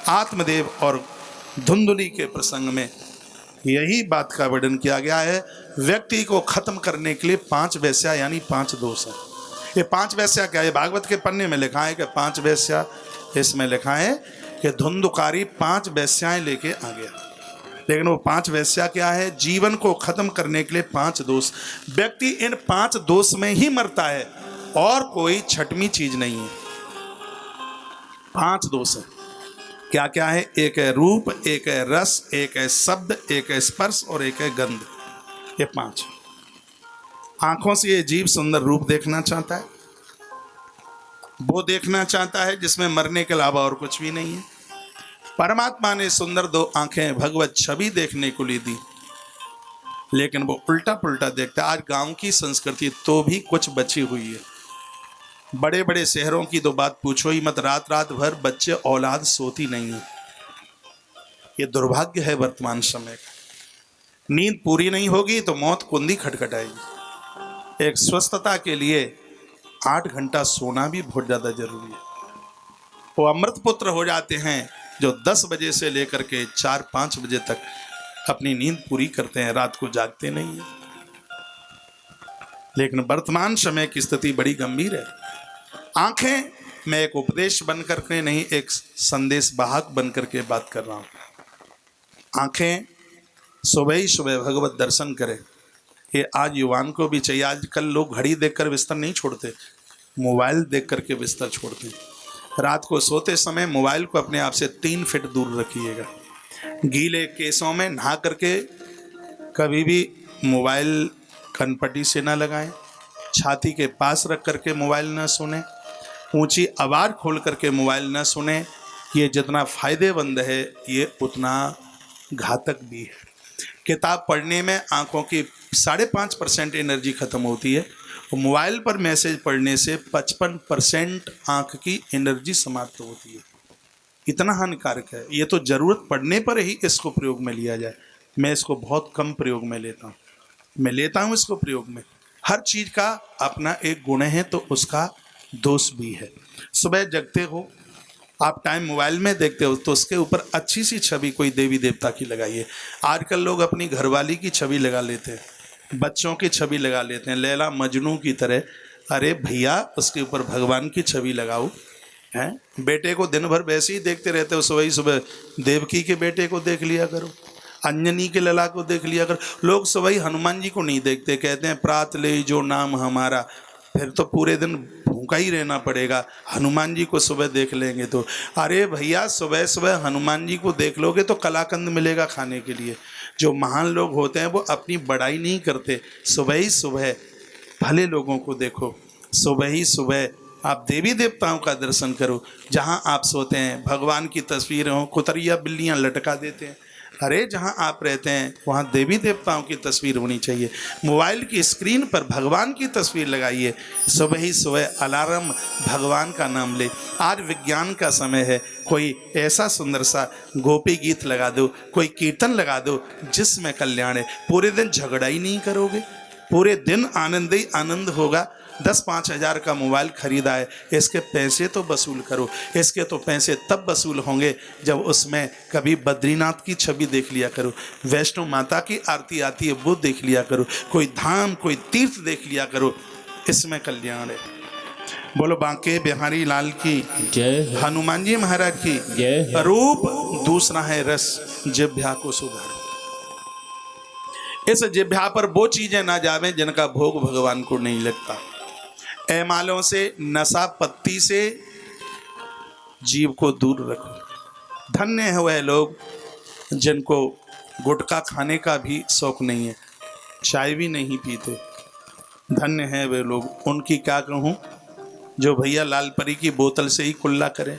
आत्मदेव और धुंधुली के प्रसंग में यही बात का वर्णन किया गया है। व्यक्ति को खत्म करने के लिए 5 वेश्या यानी 5 दोष है। ये 5 वेश्या क्या है? भागवत के पन्ने में लिखा है कि 5 वेश्या, इसमें लिखा है कि धुंधकारी 5 वेश्याएं लेके आ गया, लेकिन वो 5 वेश्या क्या है? जीवन को खत्म करने के लिए 5 दोष। व्यक्ति इन 5 दोष में ही मरता है और कोई छठवीं चीज नहीं है। 5 दोष है। क्या क्या है? एक है रूप, एक है रस, एक है शब्द, एक है स्पर्श और एक है गंध। ये 5। आंखों से ये जीव सुंदर रूप देखना चाहता है, वो देखना चाहता है जिसमें मरने के अलावा और कुछ भी नहीं है। परमात्मा ने सुंदर 2 आंखें भगवत छवि देखने को ली दी, लेकिन वो उल्टा पुल्टा देखता है। आज गांव की संस्कृति तो भी कुछ बची हुई है। बड़े बड़े शहरों की तो बात पूछो ही मत, रात रात भर बच्चे औलाद सोती नहीं है। ये दुर्भाग्य है वर्तमान समय का। नींद पूरी नहीं होगी तो मौत कुंडी खटखटाएगी। एक स्वस्थता के लिए 8 घंटा सोना भी बहुत ज़्यादा जरूरी है। वो अमृत पुत्र हो जाते हैं जो 10 बजे से लेकर के 4-5 बजे तक अपनी नींद पूरी करते हैं, रात को जागते नहीं है। लेकिन वर्तमान समय की स्थिति बड़ी गंभीर है। आंखें, मैं एक उपदेश बन करके नहीं, एक संदेश वाहक बन करके बात कर रहा हूँ। आंखें सुबह ही सुबह भगवत दर्शन करें, ये आज युवान को भी चाहिए। आजकल लोग घड़ी देखकर बिस्तर नहीं छोड़ते, मोबाइल देख करके बिस्तर छोड़ते हैं। रात को सोते समय मोबाइल को अपने आप से 3 फीट दूर रखिएगा। गीले केसों में नहा करके कभी भी मोबाइल कनपट्टी से ना लगाएं। छाती के पास रख करके मोबाइल ना सुने। ऊंची आवाज़ खोल करके मोबाइल ना सुने। ये जितना फ़ायदेमंद है ये उतना घातक भी है। किताब पढ़ने में आँखों की 5.5% एनर्जी खत्म होती है, और मोबाइल पर मैसेज पढ़ने से 55% आँख की एनर्जी समाप्त होती है। इतना हानिकारक है। ये तो ज़रूरत पड़ने पर ही इसको प्रयोग में लिया जाए। मैं इसको बहुत कम प्रयोग में लेता हूँ। मैं लेता हूँ इसको प्रयोग में। हर चीज़ का अपना एक गुण है तो उसका दोष भी है। सुबह जगते हो आप, टाइम मोबाइल में देखते हो तो उसके ऊपर अच्छी सी छवि कोई देवी देवता की लगाइए। आजकल लोग अपनी घरवाली की छवि लगा लेते हैं, बच्चों की छवि लगा लेते हैं, लैला मजनू की तरह। अरे भैया, उसके ऊपर भगवान की छवि लगाओ। हैं, बेटे को दिन भर वैसे ही देखते रहते हो, सुबह ही सुबह देवकी के बेटे को देख लिया करो, अंजनी के लला को देख लिया करो। लोग सुबह ही हनुमान जी को नहीं देखते, कहते हैं प्रात ले जो नाम हमारा। फिर तो पूरे दिन भूखा ही रहना पड़ेगा। हनुमान जी को सुबह देख लेंगे तो, अरे भैया सुबह सुबह हनुमान जी को देख लोगे तो कलाकंद मिलेगा खाने के लिए। जो महान लोग होते हैं वो अपनी बड़ाई नहीं करते। सुबह ही सुबह भले लोगों को देखो, सुबह ही सुबह आप देवी देवताओं का दर्शन करो। जहाँ आप सोते हैं भगवान की तस्वीरें हों, कुतरिया बिल्लियाँ लटका देते हैं। अरे जहाँ आप रहते हैं वहाँ देवी देवताओं की तस्वीर होनी चाहिए। मोबाइल की स्क्रीन पर भगवान की तस्वीर लगाइए। सुबह ही सुबह अलार्म भगवान का नाम ले। आज विज्ञान का समय है, कोई ऐसा सुंदर सा गोपी गीत लगा दो, कोई कीर्तन लगा दो जिसमें कल्याण है। पूरे दिन झगड़ा ही नहीं करोगे, पूरे दिन आनंद ही आनंद होगा। 10-5 हज़ार का मोबाइल खरीदा है, इसके पैसे तो वसूल करो। इसके तो पैसे तब वसूल होंगे जब उसमें कभी बद्रीनाथ की छवि देख लिया करो, वैष्णो माता की आरती आती है वो देख लिया करो, कोई धाम कोई तीर्थ देख लिया करो। इसमें कल्याण है। बोलो बांके बिहारी लाल की जय। हनुमान जी महाराज की जय। रूप दूसरा है रस, जिह्वा को सुधारो। इस जिह्वा पर वो चीजें ना जावे जिनका भोग भगवान को नहीं लगता। ऐमालों से, नशा पत्ती से जीव को दूर रखो। धन्य है वह लोग जिनको गुटखा खाने का भी शौक नहीं है, चाय भी नहीं पीते। धन्य है वे लोग, उनकी क्या कहूँ, जो भैया लाल परी की बोतल से ही कुल्ला करें।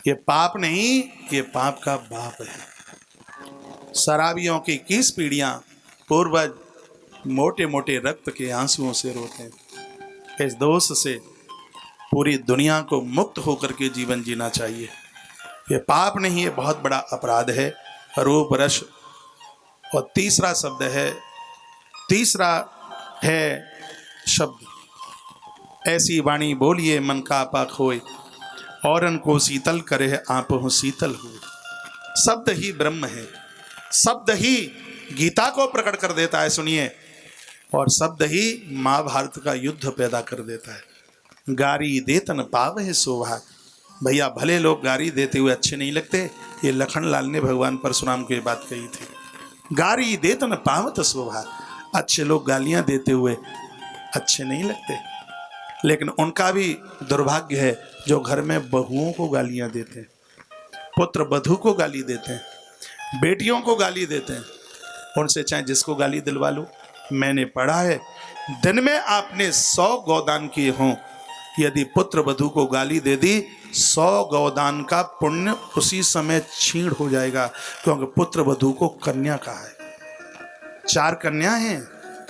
ये पाप नहीं, ये पाप का बाप है। शराबियों की 21 पीढ़ियाँ पूर्वज मोटे मोटे रक्त के आंसुओं से रोते हैं। इस दोष से पूरी दुनिया को मुक्त होकर के जीवन जीना चाहिए। ये पाप नहीं, ये बहुत बड़ा अपराध है। रूप रस, और तीसरा शब्द है, तीसरा है शब्द, ऐसी वाणी बोलिए मन का पाक होए। औरन को शीतल करे है आप हो शीतल हो। शब्द ही ब्रह्म है, शब्द ही गीता को प्रकट कर देता है, सुनिए, और शब्द ही महाभारत का युद्ध पैदा कर देता है। गारी देतन पाव है शोभा। भैया भले लोग गारी देते हुए अच्छे नहीं लगते, ये लखनलाल ने भगवान परशुराम को ये बात कही थी। गारी देतन पावत शोभा, अच्छे लोग गालियां देते हुए अच्छे नहीं लगते, लेकिन उनका भी दुर्भाग्य है जो घर में बहुओं को गालियां देते हैं, पुत्र वधू को गाली देते हैं, बेटियों को गाली देते हैं। उनसे चाहे जिसको गाली दिलवा लो। मैंने पढ़ा है दिन में आपने 100 गौदान किए हों, यदि पुत्र वधू को गाली दे दी 100 गौदान का पुण्य उसी समय छीण हो जाएगा, क्योंकि पुत्र वधू को कन्या कहा है। 4 कन्या हैं,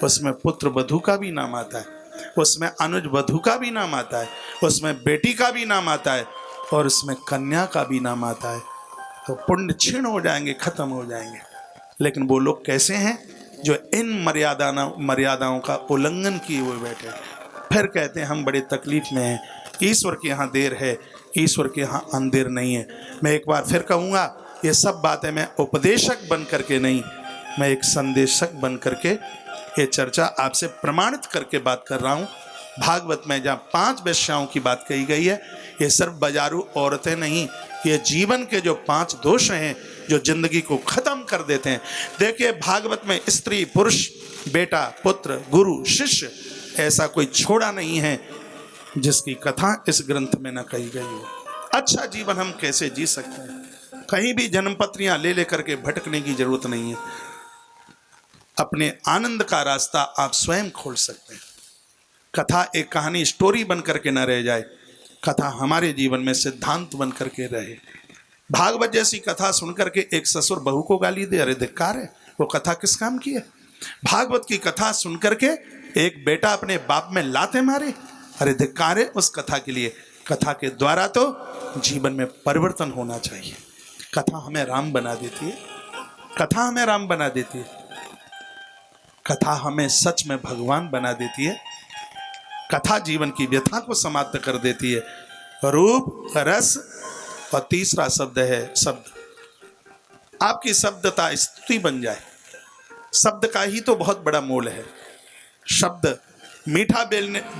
उसमें पुत्र वधू का भी नाम आता है, उसमें अनुज वधू का भी नाम आता है, उसमें बेटी का भी नाम आता है, और उसमें कन्या का भी नाम आता है। तो पुण्य क्षीण हो जाएंगे, खत्म हो जाएंगे। लेकिन वो लोग कैसे हैं जो इन मर्यादाओं का उल्लंघन किए हुए बैठे, फिर कहते हैं हम बड़े तकलीफ में हैं, ईश्वर के यहाँ देर है, ईश्वर के यहाँ अंधेर नहीं है। मैं एक बार फिर कहूँगा, ये सब बातें मैं उपदेशक बन करके नहीं, मैं एक संदेशक बन करके ये चर्चा आपसे प्रमाणित करके बात कर रहा हूँ। भागवत में जहाँ 5 वेश्याओं की बात कही गई है, ये सिर्फ बाजारू औरतें नहीं, ये जीवन के जो 5 दोष हैं जो जिंदगी को खत्म कर देते हैं। देखिए भागवत में स्त्री पुरुष, बेटा पुत्र, गुरु शिष्य, ऐसा कोई छोड़ा नहीं है जिसकी कथा इस ग्रंथ में न कही गई हो। अच्छा जीवन हम कैसे जी सकते हैं? कहीं भी जन्मपत्रियां ले लेकर के भटकने की जरूरत नहीं है। अपने आनंद का रास्ता आप स्वयं खोल सकते हैं। कथा एक कहानी स्टोरी बन करके न रह जाए, कथा हमारे जीवन में सिद्धांत बन करके रहे। भागवत जैसी कथा सुनकर के एक ससुर बहू को गाली दे, अरे धिक्कार है, वो कथा किस काम की है? भागवत की कथा सुनकर के एक बेटा अपने बाप में लाते मारे, अरे धिक्कार है उस कथा के लिए। कथा के द्वारा तो जीवन में परिवर्तन होना चाहिए। कथा हमें राम बना देती है, कथा हमें राम बना देती है, कथा हमें सच में भगवान बना देती है। कथा जीवन की व्यथा को समाप्त कर देती है। रूप, रस, और तीसरा शब्द है शब्द। आपकी शब्दता स्तुति बन जाए, शब्द का ही तो बहुत बड़ा मोल है। शब्द मीठा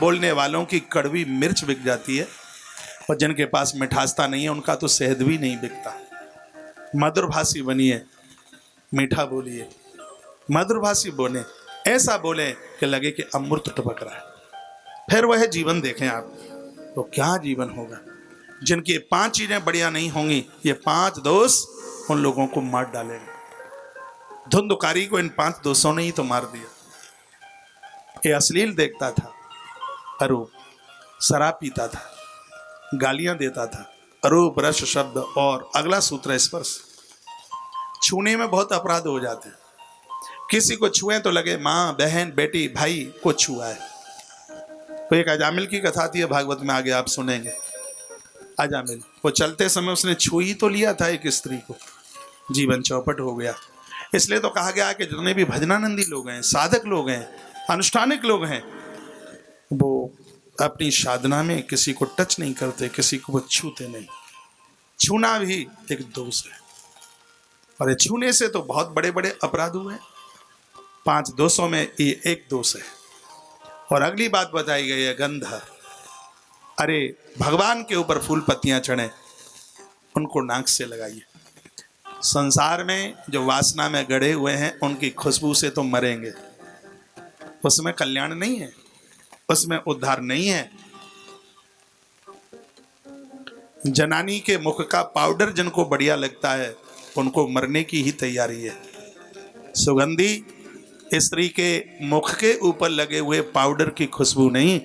बोलने वालों की कड़वी मिर्च बिक जाती है, और जिनके पास मिठासता नहीं है उनका तो शहद भी नहीं बिकता। मधुरभाषी बनिए, मीठा बोलिए, मधुरभाषी बोले, ऐसा बोले कि लगे कि अमृत टपक रहा है, फिर वह जीवन देखें आप, तो क्या जीवन होगा। जिनकी 5 चीजें बढ़िया नहीं होंगी, ये 5 दोष उन लोगों को मार डालेंगे। धुंधकारी को इन 5 दोषों ने ही तो मार दिया। ये अश्लील देखता था, अरूप, शराब पीता था, गालियां देता था, अरूप रस शब्द, और अगला सूत्र स्पर्श। छूने में बहुत अपराध हो जाते हैं। किसी को छुए तो लगे माँ, बहन, बेटी, भाई को छुआ है। तो एक अजामिल की कथा आती है भागवत में, आगे आप सुनेंगे। अजामिल, वो चलते समय उसने छू ही तो लिया था एक स्त्री को, जीवन चौपट हो गया। इसलिए तो कहा गया कि जितने भी भजनानंदी लोग हैं, साधक लोग हैं, अनुष्ठानिक लोग हैं, वो अपनी साधना में किसी को टच नहीं करते, किसी को वो छूते नहीं। छूना भी एक दोष है, और ये छूने से तो बहुत बड़े बड़े अपराध हुए। 5 दोषों में ये एक दोष है। और अगली बात बताई गई है गंध। अरे भगवान के ऊपर फूल पत्तियां चढ़े, उनको नाक से लगाइए। संसार में जो वासना में गड़े हुए हैं उनकी खुशबू से तो मरेंगे, उसमें कल्याण नहीं है, उसमें उद्धार नहीं है। जनानी के मुख का पाउडर जिनको बढ़िया लगता है उनको मरने की ही तैयारी है। सुगंधी स्त्री के मुख के ऊपर लगे हुए पाउडर की खुशबू नहीं,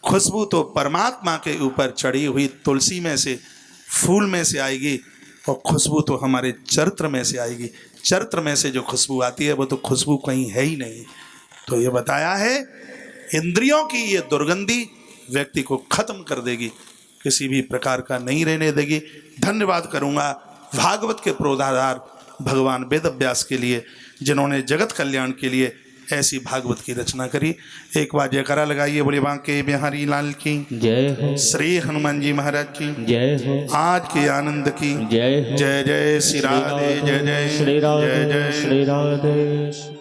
खुशबू तो परमात्मा के ऊपर चढ़ी हुई तुलसी में से, फूल में से आएगी, और खुशबू तो हमारे चरित्र में से आएगी। चरित्र में से जो खुशबू आती है वो तो खुशबू कहीं है ही नहीं। तो ये बताया है, इंद्रियों की ये दुर्गंधी व्यक्ति को खत्म कर देगी, किसी भी प्रकार का नहीं रहने देगी। धन्यवाद करूँगा भागवत के प्रोधाधार भगवान वेद व्यास के लिए, जिन्होंने जगत कल्याण के लिए ऐसी भागवत की रचना करी। एक बार जयकारा लगाइए, बोले बांके बिहारी लाल की जय हो, श्री हनुमान जी महाराज की जय हो, आज के आनंद की जय हो। जय जय श्री राधे, जय जय श्री राधे, जय जय। श्री राधे।